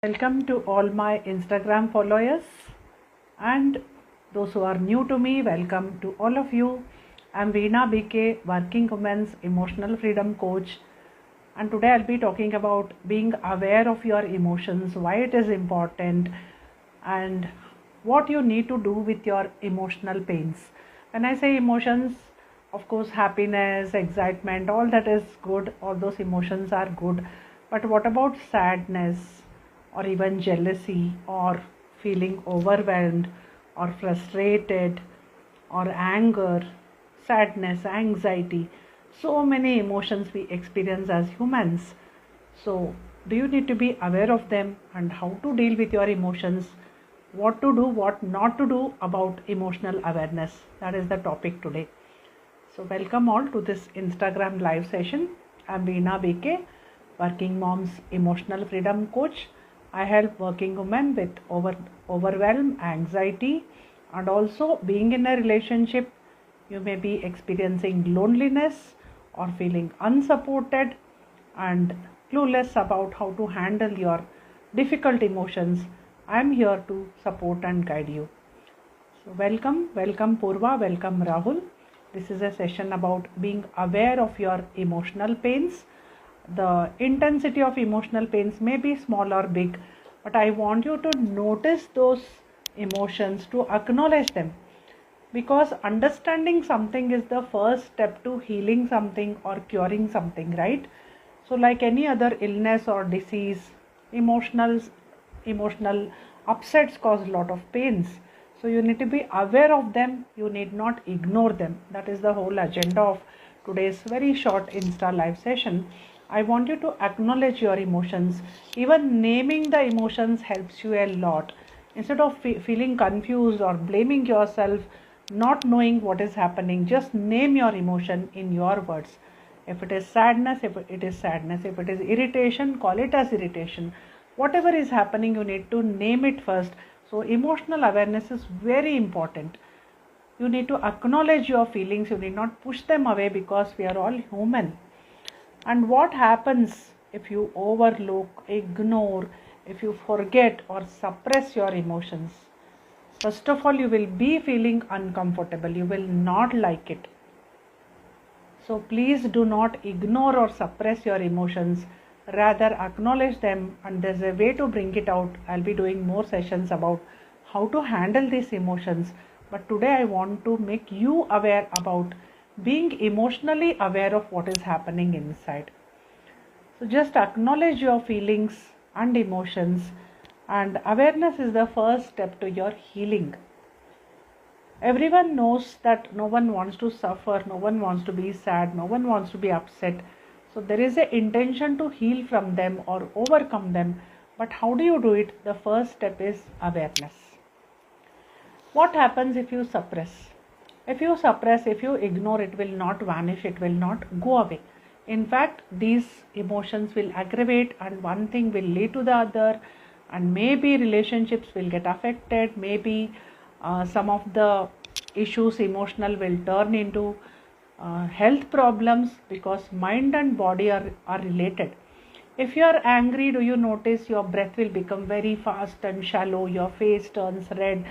Welcome to all my Instagram followers and those who are new to me, welcome to all of you. I'm Veena BK, Working Women's Emotional Freedom Coach, and today I'll be talking about being aware of your emotions, why it is important, and what you need to do with your emotional pains. When I say emotions, of course, happiness, excitement, all that is good, all those emotions are good. But what about sadness, or even jealousy, or feeling overwhelmed, or frustrated, or anger, sadness, anxiety? So many emotions we experience as humans. So, do you need to be aware of them and how to deal with your emotions? What to do, what not to do about emotional awareness? That is the topic today. So welcome all to this Instagram live session. I'm Veena BK, Working Moms Emotional Freedom Coach. I help working women with overwhelm, anxiety, and also being in a relationship. You may be experiencing loneliness or feeling unsupported and clueless about how to handle your difficult emotions. I'm here to support and guide you. So welcome Purva, welcome Rahul. This is a session about being aware of your emotional pains. The intensity of emotional pains may be small or big, but I want you to notice those emotions, to acknowledge them, because understanding something is the first step to healing something or curing something, right? So like any other illness or disease, emotional upsets cause a lot of pains. So you need to be aware of them, you need not ignore them. That is the whole agenda of today's very short Insta live session. I want you to acknowledge your emotions. Even naming the emotions helps you a lot. Instead of feeling confused or blaming yourself, not knowing what is happening, just name your emotion in your words. If it is sadness, if it is sadness. If it is irritation, call it as irritation. Whatever is happening, you need to name it first. So emotional awareness is very important. You need to acknowledge your feelings. You need not push them away, because we are all human. And what happens if you overlook, ignore, if you forget or suppress your emotions? First of all, you will be feeling uncomfortable. You will not like it. So please do not ignore or suppress your emotions. Rather acknowledge them, and there's a way to bring it out. I'll be doing more sessions about how to handle these emotions. But today I want to make you aware about being emotionally aware of what is happening inside. So just acknowledge your feelings and emotions, and awareness is the first step to your healing. Everyone knows that no one wants to suffer, no one wants to be sad, no one wants to be upset. So there is an intention to heal from them or overcome them. But how do you do it? The first step is awareness. What happens if you suppress? If you suppress, if you ignore, it will not vanish, it will not go away. In fact, these emotions will aggravate, and one thing will lead to the other, and maybe relationships will get affected, maybe some of the issues emotional will turn into health problems, because mind and body are related. If you are angry, do you notice your breath will become very fast and shallow, your face turns red,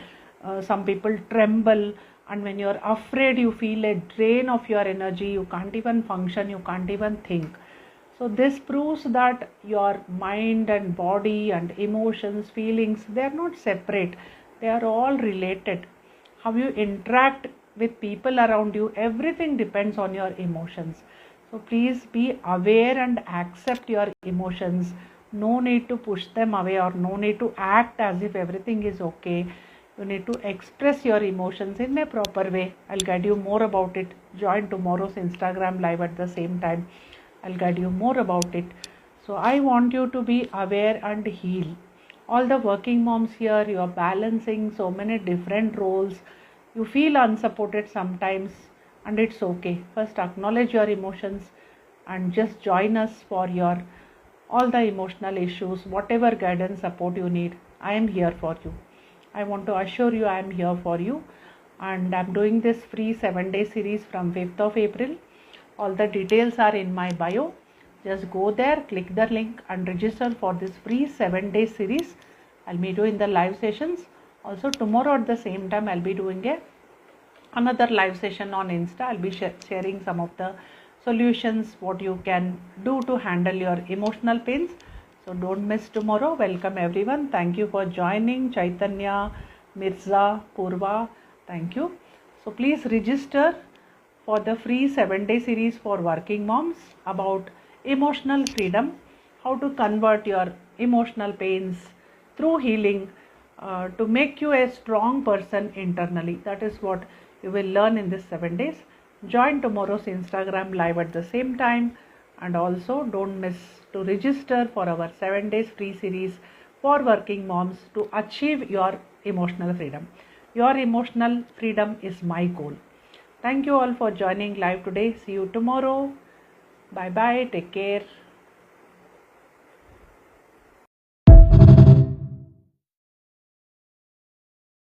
some people tremble, and when you are afraid, you feel a drain of your energy, you can't even function, you can't even think. So this proves that your mind and body and emotions, feelings, they are not separate, they are all related. How you interact with people around you, everything depends on your emotions. So please be aware and accept your emotions. No need to push them away, or no need to act as if everything is okay. You need to express your emotions in a proper way. I'll guide you more about it. Join tomorrow's Instagram live at the same time. I'll guide you more about it. So I want you to be aware and heal. All the working moms here, you are balancing so many different roles. You feel unsupported sometimes, and it's okay. First acknowledge your emotions and just join us for your all the emotional issues. Whatever guidance, support you need, I am here for you. I want to assure you I am here for you, and I'm doing this free 7-day series from 5th of April. All the details are in my bio. Just go there, click the link and register for this free 7-day series. I'll be doing the live sessions. Also tomorrow at the same time I'll be doing another live session on Insta. I'll be sharing some of the solutions what you can do to handle your emotional pains. So don't miss tomorrow. Welcome everyone. Thank you for joining. Chaitanya, Mirza, Purva, thank you. So please register for the free 7-day series for working moms about emotional freedom, how to convert your emotional pains through healing to make you a strong person internally. That is what you will learn in this 7 days. Join tomorrow's Instagram live at the same time, and also don't miss to register for our 7 days free series for working moms to achieve your emotional freedom. Your emotional freedom is my goal. Thank you all for joining live today. See you tomorrow. Bye bye. Take care.